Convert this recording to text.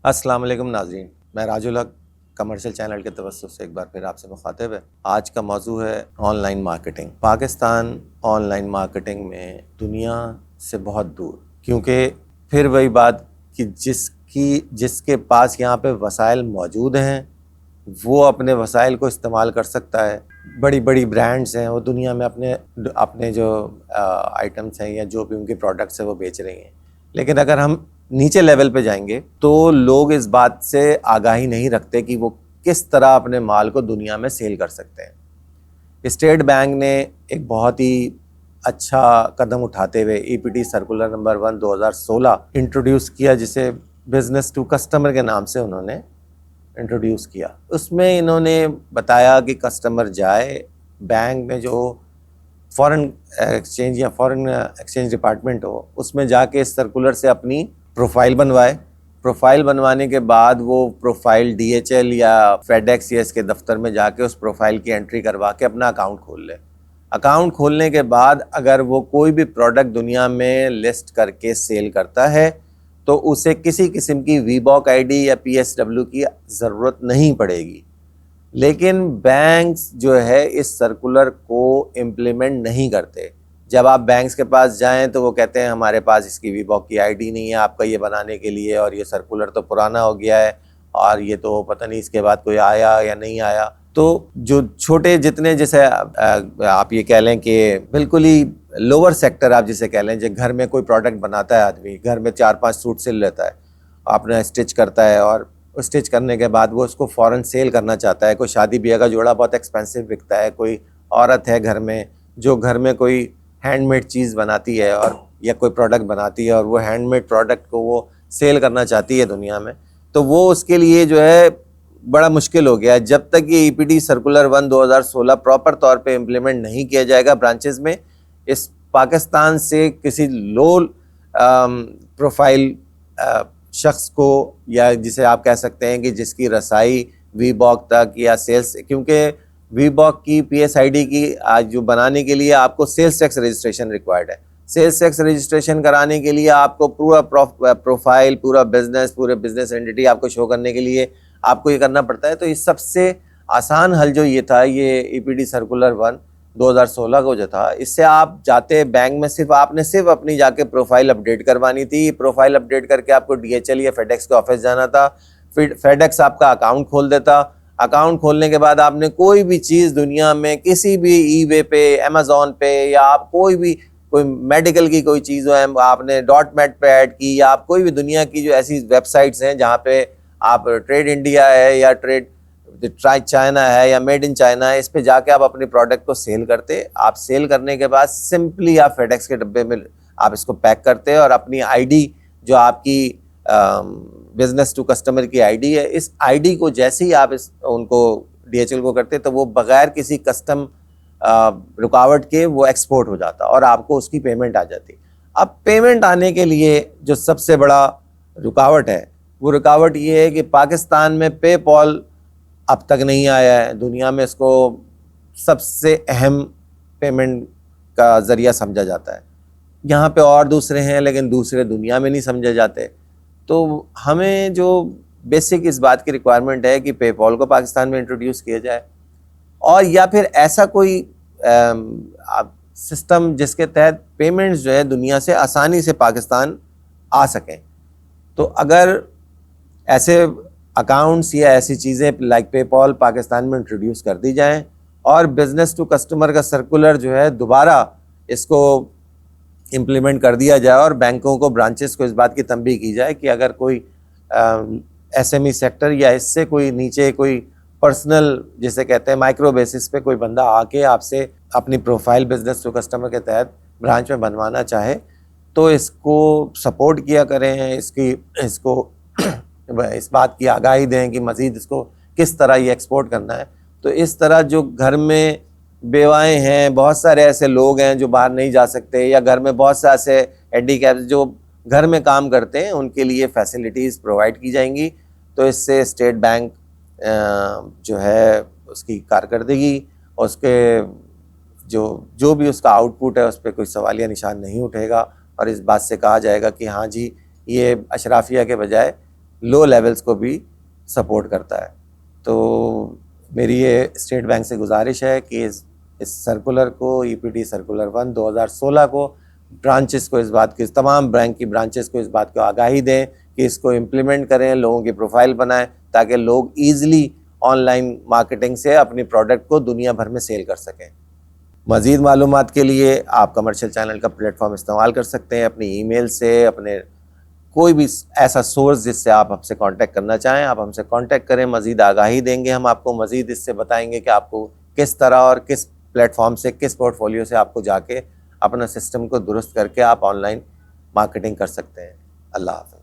अस्सलाम वालेकुम नाज़रीन, मैं राजुल हक कमर्शियल चैनल के तवज्जुह से एक बार फिर आपसे मुखातिब है। आज का मौजू है online marketing. Pakistan online marketing में दुनिया से बहुत दूर, क्योंकि फिर वही बात कि जिसके पास यहाँ पे वसाइल मौजूद हैं वो अपने वसाइल को इस्तेमाल कर सकता है। बड़ी बड़ी ब्रांड्स हैं, वो दुनिया में अपने अपने जो आइटम्स हैं या जो भी उनके प्रोडक्ट्स हैं वो बेच रही हैं। लेकिन अगर हम नीचे लेवल पे जाएंगे तो लोग इस बात से आगाही नहीं रखते कि वो किस तरह अपने माल को दुनिया में सेल कर सकते हैं। स्टेट बैंक ने एक बहुत ही अच्छा कदम उठाते हुए ईपीटी सर्कुलर नंबर 1 2016 इंट्रोड्यूस किया, जिसे बिजनेस टू कस्टमर के नाम से उन्होंने इंट्रोड्यूस किया। उसमें इन्होंने बताया कि कस्टमर जाए बैंक में, जो फॉरेन एक्सचेंज या फॉरेन एक्सचेंज डिपार्टमेंट हो, उसमें जाके इस सर्कुलर से अपनी प्रोफाइल बनवाए। प्रोफाइल बनवाने के बाद वो प्रोफाइल डीएचएल या फेडेक्स या इसके दफ्तर में जाके उस प्रोफाइल की एंट्री करवा के अपना अकाउंट खोल ले। अकाउंट खोलने के बाद अगर वो कोई भी प्रोडक्ट दुनिया में लिस्ट करके सेल करता है तो उसे किसी किस्म की वीबॉक आईडी या पीएसडब्ल्यू की ज़रूरत नहीं पड़ेगी। लेकिन बैंक्स जो है इस सर्कुलर को इम्प्लीमेंट नहीं करते। जब आप बैंक्स के पास जाएं तो वो कहते हैं हमारे पास इसकी वीबॉक की आईडी नहीं है आपका ये बनाने के लिए, और ये सर्कुलर तो पुराना हो गया है, और ये तो पता नहीं इसके बाद कोई आया या नहीं आया। तो जो छोटे जितने, जैसे आप ये कह लें कि बिल्कुल ही लोअर सेक्टर आप जिसे कह लें, जो घर में कोई प्रोडक्ट बनाता है, आदमी घर में 4-5 सूट सिल लेता है, अपना स्टिच करता है, और स्टिच करने के बाद वो उसको फ़ौरन सेल करना चाहता है। कोई शादी ब्याह का जोड़ा बहुत एक्सपेंसिव बिकता है, कोई औरत है घर में जो घर में कोई हैंडमेड चीज़ बनाती है और या कोई प्रोडक्ट बनाती है और वो हैंडमेड प्रोडक्ट को वो सेल करना चाहती है दुनिया में, तो वो उसके लिए जो है बड़ा मुश्किल हो गया है। जब तक ये ईपीडी सर्कुलर 1 2016 प्रॉपर तौर पे इम्प्लीमेंट नहीं किया जाएगा ब्रांचेस में, इस पाकिस्तान से किसी लो प्रोफाइल शख्स को, या जिसे आप कह सकते हैं कि जिसकी रसाई वीबॉक तक या सेल्स, क्योंकि वीबॉक की पीएसआईडी की आज जो बनाने के लिए आपको सेल्स टैक्स रजिस्ट्रेशन रिक्वायर्ड है। सेल्स टैक्स रजिस्ट्रेशन कराने के लिए आपको पूरा प्रोफाइल, पूरे बिजनेस एंटिटी आपको शो करने के लिए आपको ये करना पड़ता है। तो इस सबसे आसान हल जो ये था, ये ईपीडी सर्कुलर 1 2016 को जो था, इससे आप जाते बैंक में आपने सिर्फ अपनी जाके प्रोफाइल अपडेट करवानी थी। प्रोफाइल अपडेट करके आपको डीएचएल या फेडेक्स के ऑफिस जाना था, फिर फेडेक्स आपका अकाउंट खोल देता। अकाउंट खोलने के बाद आपने कोई भी चीज़ दुनिया में किसी भी ईबे पे, अमेजोन पे, या आप कोई मेडिकल की कोई चीज़ हो आपने डॉट नेट पे ऐड की, या आप कोई भी दुनिया की जो ऐसी वेबसाइट्स हैं जहाँ पे आप ट्रेड इंडिया है या ट्रेड ट्राई चाइना है या मेड इन चाइना है, इस पे जाके आप अपने प्रोडक्ट को सेल करते। आप सेल करने के बाद सिंपली आप फेडेक्स के डब्बे में आप इसको पैक करते और अपनी आईडी, जो आपकी बिजनेस टू कस्टमर की आईडी है, इस आईडी को जैसे ही आप उनको डीएचएल को करते तो वो बगैर किसी कस्टम रुकावट के वो एक्सपोर्ट हो जाता और आपको उसकी पेमेंट आ जाती। अब पेमेंट आने के लिए जो सबसे बड़ा रुकावट है, वो रुकावट ये है कि पाकिस्तान में पेपॉल अब तक नहीं आया है। दुनिया में इसको सबसे अहम पेमेंट का ज़रिया समझा जाता है। यहाँ पे और दूसरे हैं, लेकिन दूसरे दुनिया में नहीं समझे जाते। तो हमें जो बेसिक इस बात की रिक्वायरमेंट है कि पेपॉल को पाकिस्तान में इंट्रोड्यूस किया जाए, और या फिर ऐसा कोई सिस्टम जिसके तहत पेमेंट्स जो है दुनिया से आसानी से पाकिस्तान आ सकें। तो अगर ऐसे अकाउंट्स या ऐसी चीज़ें लाइक पेपॉल पाकिस्तान में इंट्रोड्यूस कर दी जाएं, और बिज़नेस टू कस्टमर का सर्कुलर जो है दोबारा इसको इम्प्लीमेंट कर दिया जाए, और बैंकों को, ब्रांचेस को इस बात की तंबीह की जाए कि अगर कोई एसएमई सेक्टर या इससे कोई नीचे कोई पर्सनल, जिसे कहते हैं माइक्रो बेसिस पे, कोई बंदा आके आपसे अपनी प्रोफाइल बिज़नेस टू कस्टमर के तहत ब्रांच में बनवाना चाहे तो इसको सपोर्ट किया करें, इसको इस बात की आगाही दें कि मज़ीद इसको किस तरह ये एक्सपोर्ट करना है। तो इस तरह जो घर में बेवाएँ हैं, बहुत सारे ऐसे लोग हैं जो बाहर नहीं जा सकते, या घर में बहुत से ऐसे हैंडीकैप्स जो घर में काम करते हैं, उनके लिए फैसिलिटीज़ प्रोवाइड की जाएंगी। तो इससे स्टेट बैंक जो है उसकी कारकर्दगी, उसके जो भी उसका आउटपुट है उस पर कोई सवालिया निशान नहीं उठेगा, और इस बात से कहा जाएगा कि हाँ जी, ये अशराफिया के बजाय लो लेवल्स को भी सपोर्ट करता है। तो मेरी ये स्टेट बैंक से गुजारिश है कि इस सर्कुलर को, ईपीटी सर्कुलर 1 2016 को ब्रांचेस को, इस बात की, तमाम बैंक की ब्रांचेस को इस बात को आगाही दें कि इसको इम्प्लीमेंट करें, लोगों की प्रोफाइल बनाएं ताकि लोग ईजिली ऑनलाइन मार्केटिंग से अपनी प्रोडक्ट को दुनिया भर में सेल कर सकें। मज़ीद मालूमात के लिए आप कमर्शियल चैनल का प्लेटफॉर्म इस्तेमाल कर सकते हैं, अपनी ईमेल से, अपने कोई भी ऐसा सोर्स जिससे आप हमसे कांटेक्ट करना चाहें, आप हमसे कांटेक्ट करें, मज़ीद आगाही देंगे, हम आपको मज़ीद इससे बताएंगे कि आपको किस तरह और किस प्लेटफॉर्म से, किस पोर्टफोलियो से आपको जाके अपना सिस्टम को दुरुस्त करके आप ऑनलाइन मार्केटिंग कर सकते हैं। अल्लाह हाफ़िज़।